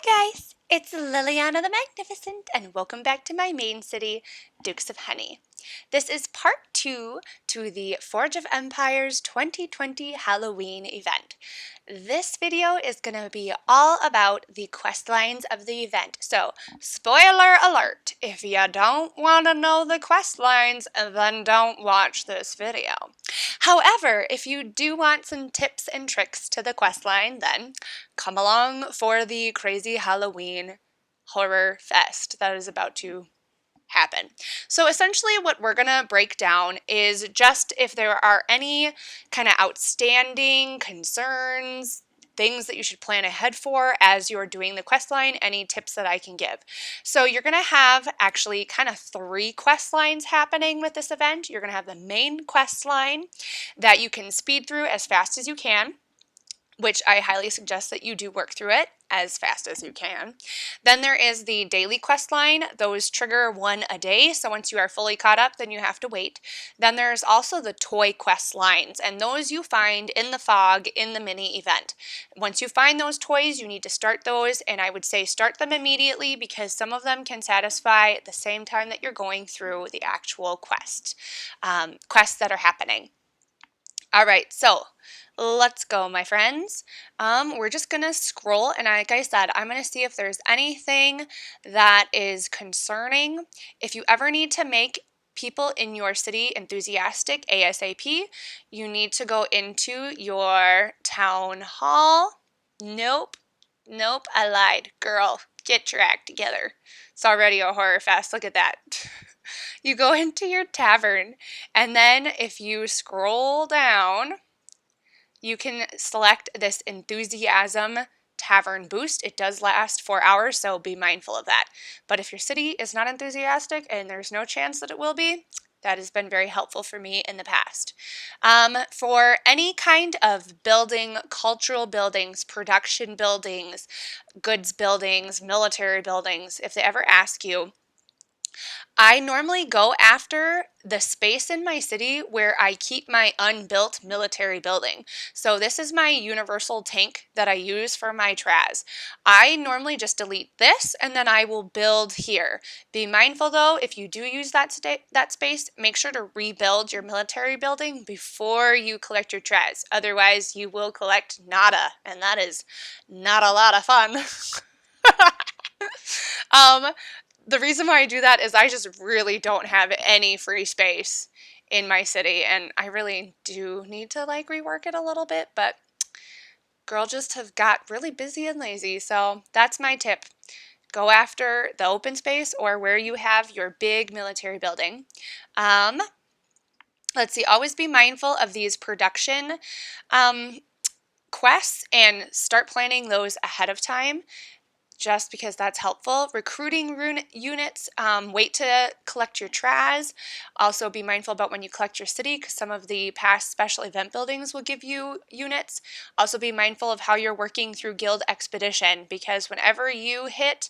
Hi guys, it's Liliana the Magnificent and welcome back to my main city, Dukes of Honey. This is part 2 to the Forge of Empires 2020 Halloween event. This video is going to be all about the quest lines of the event. So, spoiler alert, if you don't want to know the quest lines, then don't watch this video. However, if you do want some tips and tricks to the quest line, then come along for the crazy Halloween horror fest that is about to happen. So essentially what we're going to break down is just if there are any kind of outstanding concerns, things that you should plan ahead for as you're doing the quest line, any tips that I can give. So you're going to have actually kind of 3 quest lines happening with this event. You're going to have the main quest line that you can speed through as fast as you can, which I highly suggest that you do work through it as fast as you can. Then there is the daily quest line. Those trigger 1 a day, so once you are fully caught up, then you have to wait. Then there's also the toy quest lines, and those you find in the fog in the mini event. Once you find those toys, you need to start those, and I would say start them immediately because some of them can satisfy at the same time that you're going through the actual quests that are happening. All right, so let's go, my friends. We're just gonna scroll, and like I said, I'm gonna see if there's anything that is concerning. If you ever need to make people in your city enthusiastic ASAP, you need to go into your town hall. Nope, I lied. Girl, get your act together. It's already a horror fest. Look at that. You go into your tavern, and then if you scroll down, you can select this enthusiasm tavern boost. It does last 4 hours, so be mindful of that. But if your city is not enthusiastic, and there's no chance that it will be, that has been very helpful for me in the past. For any kind of building, cultural buildings, production buildings, goods buildings, military buildings, if they ever ask you, I normally go after the space in my city where I keep my unbuilt military building. So this is my universal tank that I use for my Traz. I normally just delete this and then I will build here. Be mindful though, if you do use that space, make sure to rebuild your military building before you collect your Traz. Otherwise you will collect nada, and that is not a lot of fun. um, the reason why I do that is I just really don't have any free space in my city, and I really do need to like rework it a little bit, but girl just have got really busy and lazy. So that's my tip. Go after the open space or where you have your big military building. Let's see, always be mindful of these production quests and start planning those ahead of time, just because that's helpful. Recruiting units, wait to collect your Traz. Also be mindful about when you collect your city, because some of the past special event buildings will give you units. Also be mindful of how you're working through Guild Expedition, because whenever you hit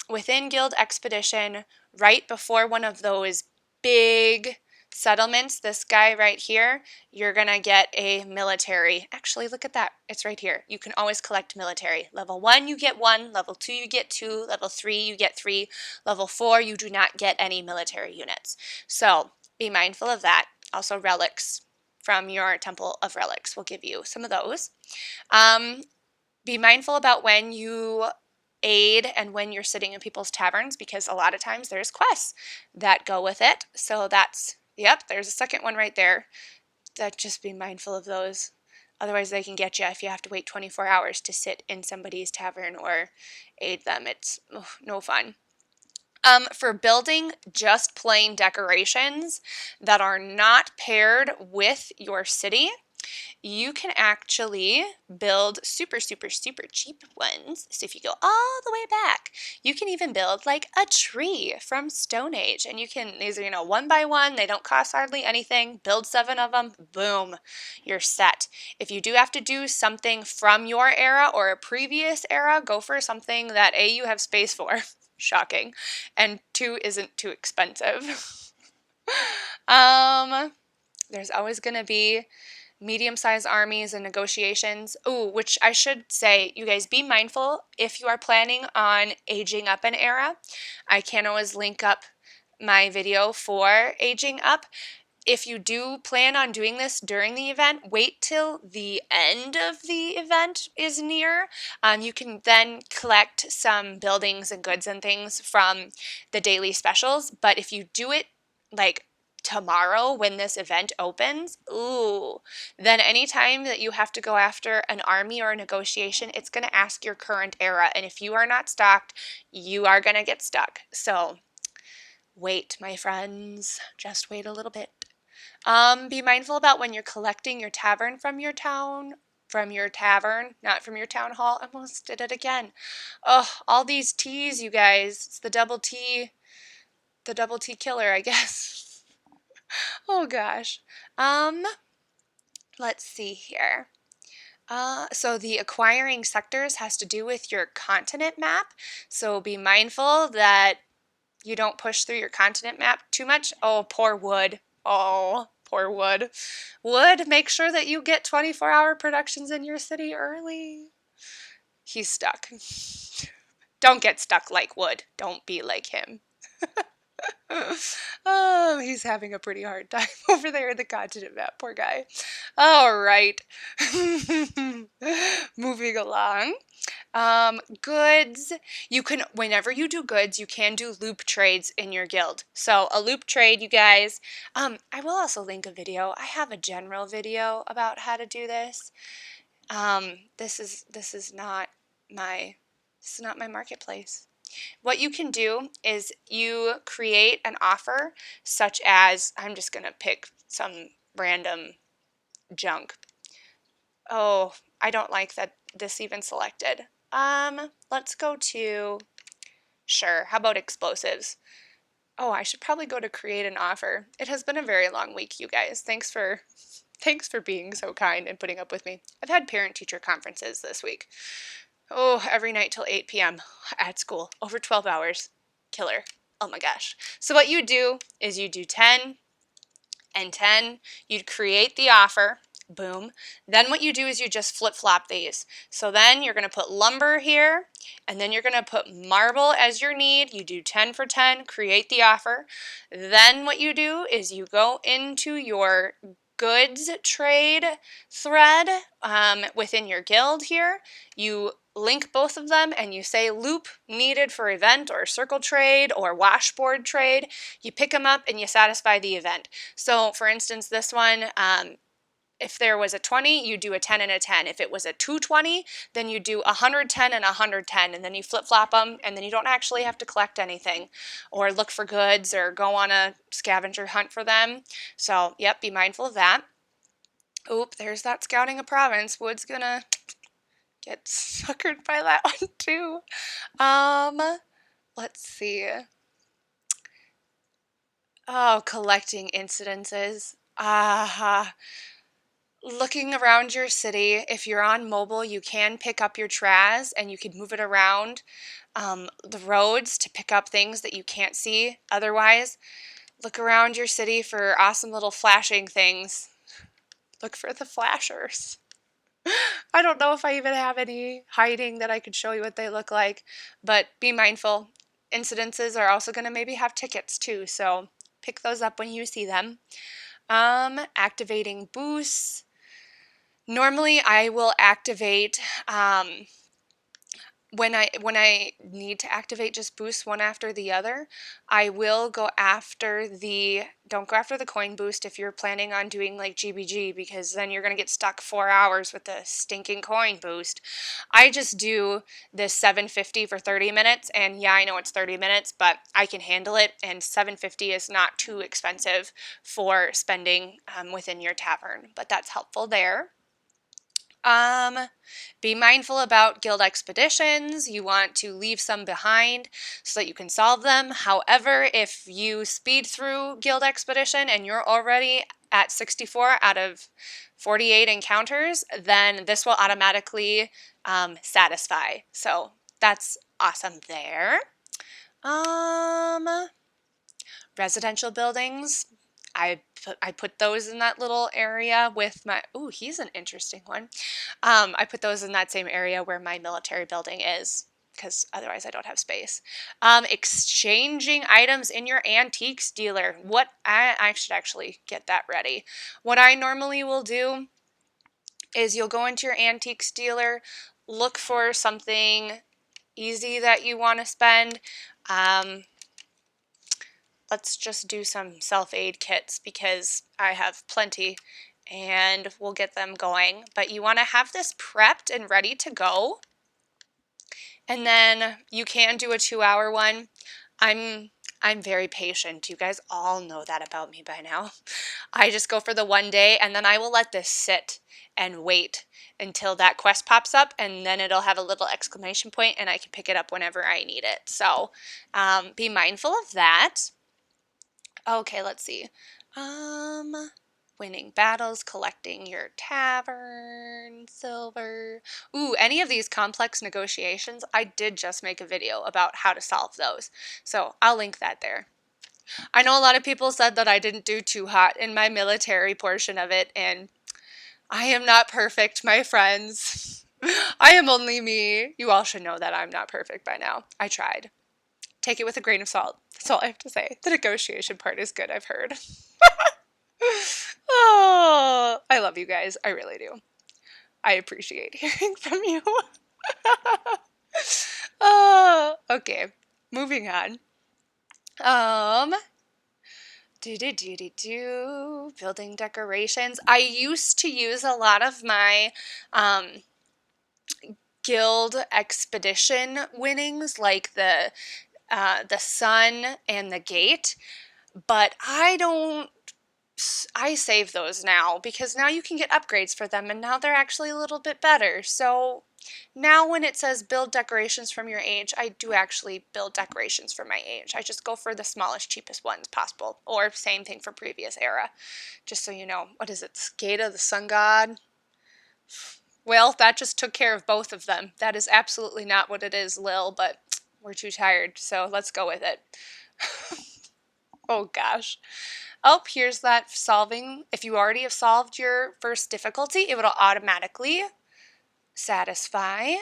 within Guild Expedition, right before one of those big settlements, this guy right here, you're gonna get a military. Actually, look at that. It's right here. You can always collect military. Level 1, you get 1. Level 2, you get 2. Level 3, you get 3. Level 4, you do not get any military units. So be mindful of that. Also, relics from your Temple of Relics will give you some of those. Be mindful about when you aid and when you're sitting in people's taverns, because a lot of times there's quests that go with it. So that's, yep, there's a second one right there. That just be mindful of those. Otherwise they can get you if you have to wait 24 hours to sit in somebody's tavern or aid them. It's no fun. For building just plain decorations that are not paired with your city, you can actually build super cheap ones. So if you go all the way back, you can even build like a tree from Stone Age, and you can, these are, 1 by 1, they don't cost hardly anything. Build 7 of them, boom, you're set. If you do have to do something from your era or a previous era, go for something that A, you have space for, shocking, and 2, isn't too expensive. There's always going to be medium-sized armies and negotiations. Ooh, which I should say, you guys be mindful if you are planning on aging up an era. I can always link up my video for aging up. If you do plan on doing this during the event, wait till the end of the event is near. You can then collect some buildings and goods and things from the daily specials. But if you do it like tomorrow when this event opens, ooh, then anytime that you have to go after an army or a negotiation, it's going to ask your current era. And if you are not stocked, you are going to get stuck. So wait, my friends, just wait a little bit. Be mindful about when you're collecting your tavern from your town, from your tavern, not from your town hall. I almost did it again. Oh, all these T's, you guys. It's the double T killer, I guess. Oh gosh. Let's see here. So the acquiring sectors has to do with your continent map. So be mindful that you don't push through your continent map too much. Oh, poor Wood. Oh, poor Wood. Wood, make sure that you get 24-hour productions in your city early. He's stuck. Don't get stuck like Wood. Don't be like him. Oh, he's having a pretty hard time over there in the continent map. Poor guy. All right. Moving along. Goods. You can, whenever you do goods, you can do loop trades in your guild. So a loop trade, you guys, I will also link a video. I have a general video about how to do this. This is not my marketplace. What you can do is you create an offer such as, I'm just going to pick some random junk. Oh, I don't like that this even selected. Let's go to, sure, how about explosives? Oh, I should probably go to create an offer. It has been a very long week, you guys. Thanks for being so kind and putting up with me. I've had parent-teacher conferences this week. Oh, every night till 8 p.m. at school. Over 12 hours. Killer. Oh my gosh. So what you do is you do 10 and 10. You'd create the offer. Boom. Then what you do is you just flip-flop these. So then you're going to put lumber here, and then you're going to put marble as your need. You do 10 for 10, create the offer. Then what you do is you go into your goods trade thread within your guild here. You link both of them and you say loop needed for event or circle trade or washboard trade. You pick them up and you satisfy the event. So for instance, this one, if there was a 20, you do a 10 and a 10. If it was a 220, then you do 110 and 110, and then you flip-flop them, and then you don't actually have to collect anything or look for goods or go on a scavenger hunt for them. So, yep, be mindful of that. Oop, there's that scouting a province. Wood's gonna get suckered by that one too. Let's see. Oh, collecting incidences. Looking around your city, if you're on mobile, you can pick up your Traz and you can move it around the roads to pick up things that you can't see otherwise. Look around your city for awesome little flashing things. Look for the flashers. I don't know if I even have any hiding that I could show you what they look like, but be mindful. Incidences are also going to maybe have tickets too, so pick those up when you see them. Activating boosts. Normally I will activate when I need to activate just boosts one after the other. I will go after don't go after the coin boost if you're planning on doing like GBG, because then you're going to get stuck 4 hours with the stinking coin boost. I just do this 750 for 30 minutes, and yeah, I know it's 30 minutes, but I can handle it, and 750 is not too expensive for spending within your tavern, but that's helpful there. Be mindful about guild expeditions. You want to leave some behind so that you can solve them. However, if you speed through guild expedition and you're already at 64 out of 48 encounters, then this will automatically satisfy. So that's awesome there. Residential buildings. I put those in that little area with my, ooh, he's an interesting one. I put those in that same area where my military building is, because otherwise I don't have space. Exchanging items in your antiques dealer. What I should actually get that ready. What I normally will do is you'll go into your antiques dealer, look for something easy that you want to spend. Let's just do some self-aid kits because I have plenty and we'll get them going. But you want to have this prepped and ready to go. And then you can do a 2-hour one. I'm very patient. You guys all know that about me by now. I just go for the 1 day and then I will let this sit and wait until that quest pops up, and then it'll have a little exclamation point and I can pick it up whenever I need it. So be mindful of that. Okay, let's see. Winning battles, collecting your tavern, silver. Ooh, any of these complex negotiations, I did just make a video about how to solve those. So I'll link that there. I know a lot of people said that I didn't do too hot in my military portion of it, and I am not perfect, my friends. I am only me. You all should know that I'm not perfect by now. I tried. Take it with a grain of salt. That's all I have to say. The negotiation part is good, I've heard. Oh, I love you guys. I really do. I appreciate hearing from you. Okay, moving on. Building decorations. I used to use a lot of my guild expedition winnings, like the sun and the gate, but I save those now because now you can get upgrades for them and now they're actually a little bit better. So now when it says build decorations from your age, I do actually build decorations for my age. I just go for the smallest, cheapest ones possible, or same thing for previous era. Just so you know, what is it, Skada, the sun god? Well, that just took care of both of them. That is absolutely not what it is, Lil, but we're too tired, so let's go with it. Oh gosh. Oh, here's that solving. If you already have solved your first difficulty, it will automatically satisfy.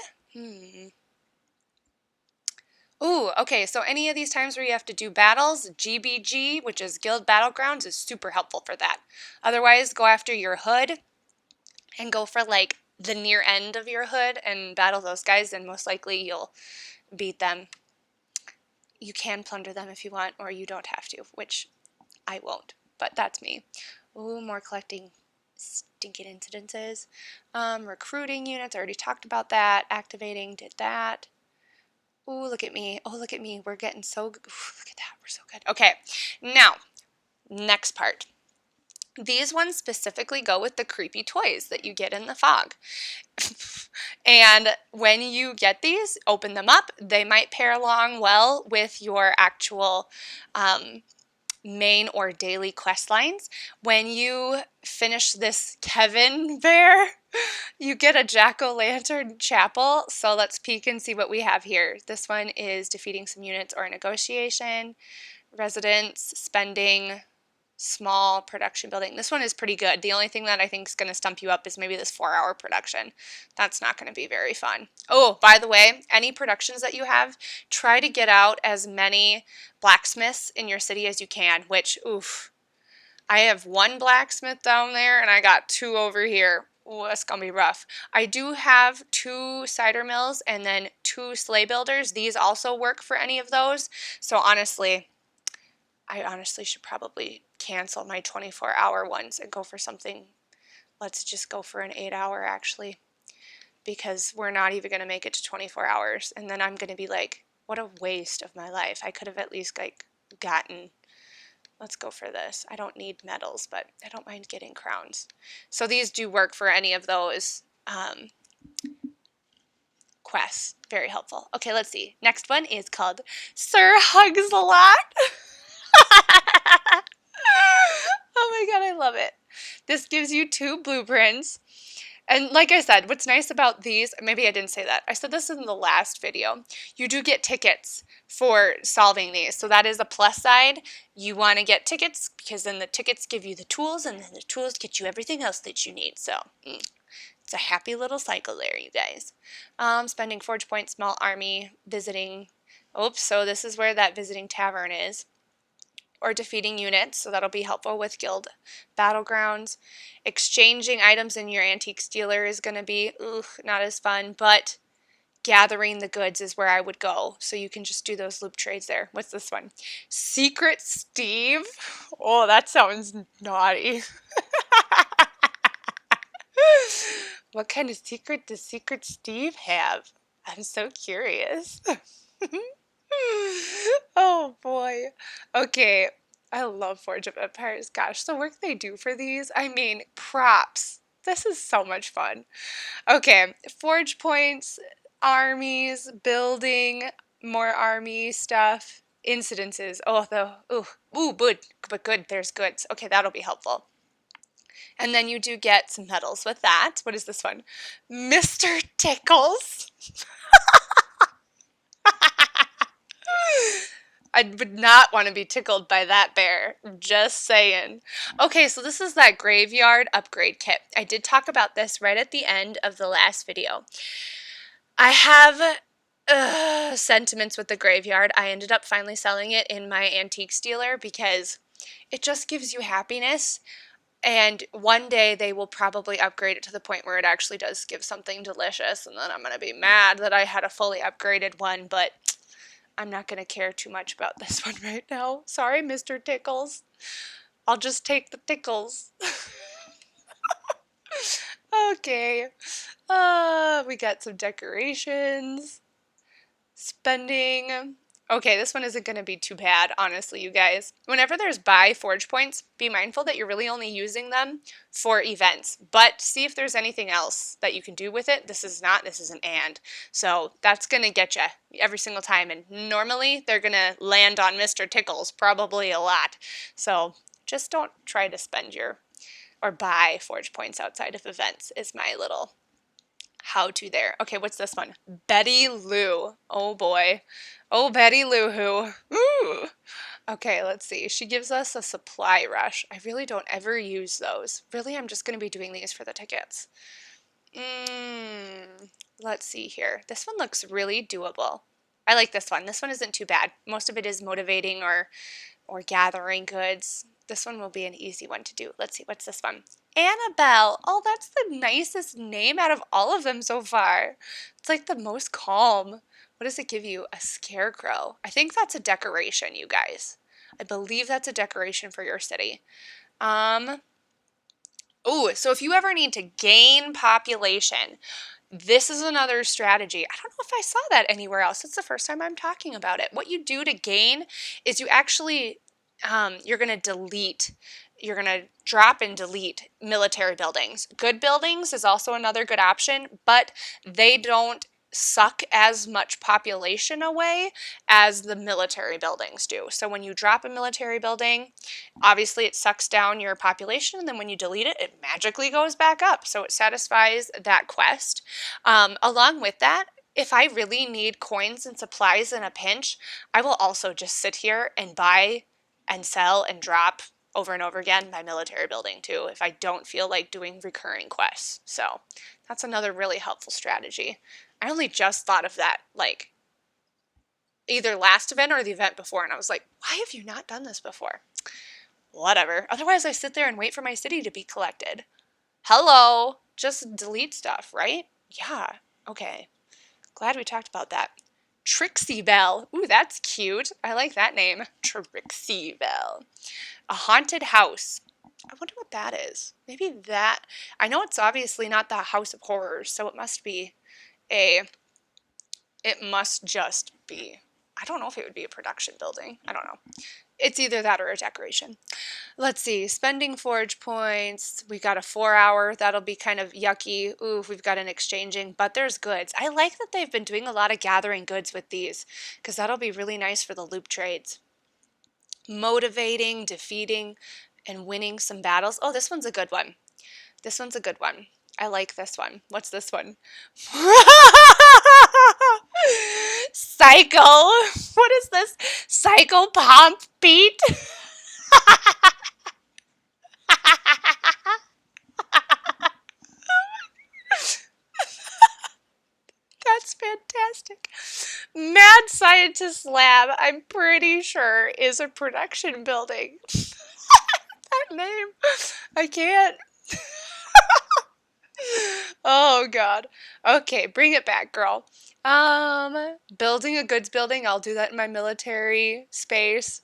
Ooh, okay, so any of these times where you have to do battles, GBG, which is Guild Battlegrounds, is super helpful for that. Otherwise, go after your hood and go for like the near end of your hood and battle those guys, and most likely you'll beat them. You can plunder them if you want, or you don't have to, which I won't, but that's me. Ooh, more collecting stinking incidences. Recruiting units, I already talked about that. Activating, did that. Ooh, look at me. Oh, look at me. We're getting so good. Ooh, look at that. We're so good. Okay, now, next part. These ones specifically go with the creepy toys that you get in the fog. And when you get these, open them up. They might pair along well with your actual main or daily quest lines. When you finish this Kevin bear, you get a jack-o'-lantern chapel. So let's peek and see what we have here. This one is defeating some units or negotiation, residents, spending, small production building. This one is pretty good. The only thing that I think is going to stump you up is maybe this 4-hour production. That's not going to be very fun. Oh, by the way, any productions that you have, try to get out as many blacksmiths in your city as you can, which, oof, I have 1 blacksmith down there and I got 2 over here. Oh, that's going to be rough. I do have 2 cider mills and then 2 sleigh builders. These also work for any of those. So I honestly should probably cancel my 24-hour ones and go for something. Let's just go for an 8-hour actually, because we're not even going to make it to 24 hours. And then I'm going to be like, what a waste of my life. I could have at least like gotten, let's go for this. I don't need medals, but I don't mind getting crowns. So these do work for any of those quests. Very helpful. Okay, let's see. Next one is called Sir Hugs a Lot. Oh my god, I love it. This gives you 2 blueprints. And like I said, what's nice about these, maybe I didn't say that. I said this in the last video. You do get tickets for solving these. So that is a plus side. You want to get tickets because then the tickets give you the tools and then the tools get you everything else that you need. So it's a happy little cycle there, you guys. Spending forge points, small army, visiting. Oops, so this is where that visiting tavern is. Or defeating units, so that'll be helpful with guild battlegrounds. Exchanging items in your antique dealer is going to be not as fun, but gathering the goods is where I would go. So you can just do those loop trades there. What's this one? Secret Steve? Oh, that sounds naughty. What kind of secret does Secret Steve have? I'm so curious. Oh boy. Okay. I love Forge of Empires. Gosh, the work they do for these, I mean, props. This is so much fun. Okay, forge points, armies, building, more army stuff, incidences. But good, there's goods. Okay, that'll be helpful. And then you do get some medals with that. What is this one? Mr. Tickles. I would not want to be tickled by that bear. Just saying. Okay, so this is that graveyard upgrade kit. I did talk about this right at the end of the last video. I have sentiments with the graveyard. I ended up finally selling it in my antiques dealer because it just gives you happiness. And one day they will probably upgrade it to the point where it actually does give something delicious. And then I'm going to be mad that I had a fully upgraded one, but I'm not going to care too much about this one right now. Sorry, Mr. Tickles. I'll just take the tickles. Okay. We got some decorations. Spending. Okay, this one isn't going to be too bad, honestly, you guys. Whenever there's buy forge points, be mindful that you're really only using them for events. But see if there's anything else that you can do with it. This is an and. So that's going to get you every single time. And normally they're going to land on Mr. Tickles probably a lot. So just don't try to spend or buy forge points outside of events is my little how-to there. Okay, what's this one? Betty Lou. Oh boy. Oh, Betty Lou who. Ooh. Okay, let's see. She gives us a supply rush. I really don't ever use those. Really, I'm just going to be doing these for the tickets. Let's see here. This one looks really doable. I like this one. This one isn't too bad. Most of it is motivating or gathering goods. This one will be an easy one to do. Let's see, what's this one? Annabelle. Oh, that's the nicest name out of all of them so far. It's like the most calm. What does it give you? A scarecrow. I think that's a decoration, you guys. I believe that's a decoration for your city. Oh, so if you ever need to gain population, this is another strategy. I don't know if I saw that anywhere else. It's the first time I'm talking about it. What you do to gain is you actually, you're going to drop and delete military buildings. Good buildings is also another good option, but they don't suck as much population away as the military buildings do. So when you drop a military building, obviously it sucks down your population, and then when you delete it, it magically goes back up. So it satisfies that quest. Along with that, if I really need coins and supplies in a pinch, I will also just sit here and buy and sell and drop over and over again my military building too if I don't feel like doing recurring quests. So that's another really helpful strategy. I only just thought of that like either last event or the event before, and I was like, why have you not done this before? Whatever. Otherwise I sit there and wait for my city to be collected. Hello, just delete stuff, right? Yeah, okay. Glad we talked about that. Trixie Belle. Ooh, that's cute. I like that name. Trixie Belle. A haunted house. I wonder what that is. Maybe that. I know it's obviously not the House of Horrors, so it must just be. I don't know if it would be a production building. I don't know. It's either that or a decoration. Let's see. Spending forge points. We got a 4-hour. That'll be kind of yucky. Ooh, we've got an exchanging, but there's goods. I like that they've been doing a lot of gathering goods with these because that'll be really nice for the loop trades. Motivating, defeating, and winning some battles. Oh, this one's a good one. This one's a good one. I like this one. What's this one? Cycle. What is this? Cycle Pomp Beat. That's fantastic. Mad Scientist Lab, I'm pretty sure, is a production building. That name. I can't. Oh, God. Okay, bring it back, girl. Building a goods building. I'll do that in my military space.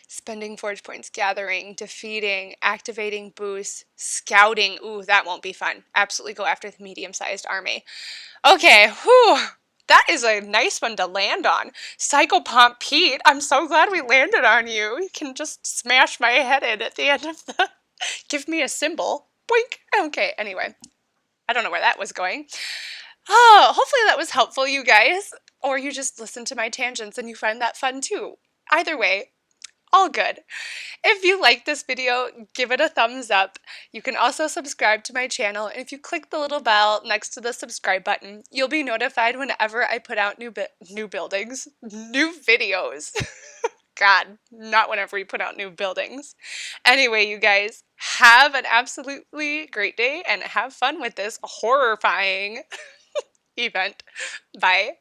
Spending forge points, gathering, defeating, activating boosts, scouting. Ooh, that won't be fun. Absolutely go after the medium-sized army. Okay, whew. That is a nice one to land on. Psychopomp Pete, I'm so glad we landed on you. You can just smash my head in at the end of the... Give me a symbol. Boink. Okay, anyway. I don't know where that was going. Oh, hopefully that was helpful, you guys. Or you just listen to my tangents and you find that fun too. Either way, all good. If you like this video, give it a thumbs up. You can also subscribe to my channel, and if you click the little bell next to the subscribe button, you'll be notified whenever I put out new buildings, new videos. God, not whenever we put out new buildings. Anyway, you guys, have an absolutely great day and have fun with this horrifying event. Bye.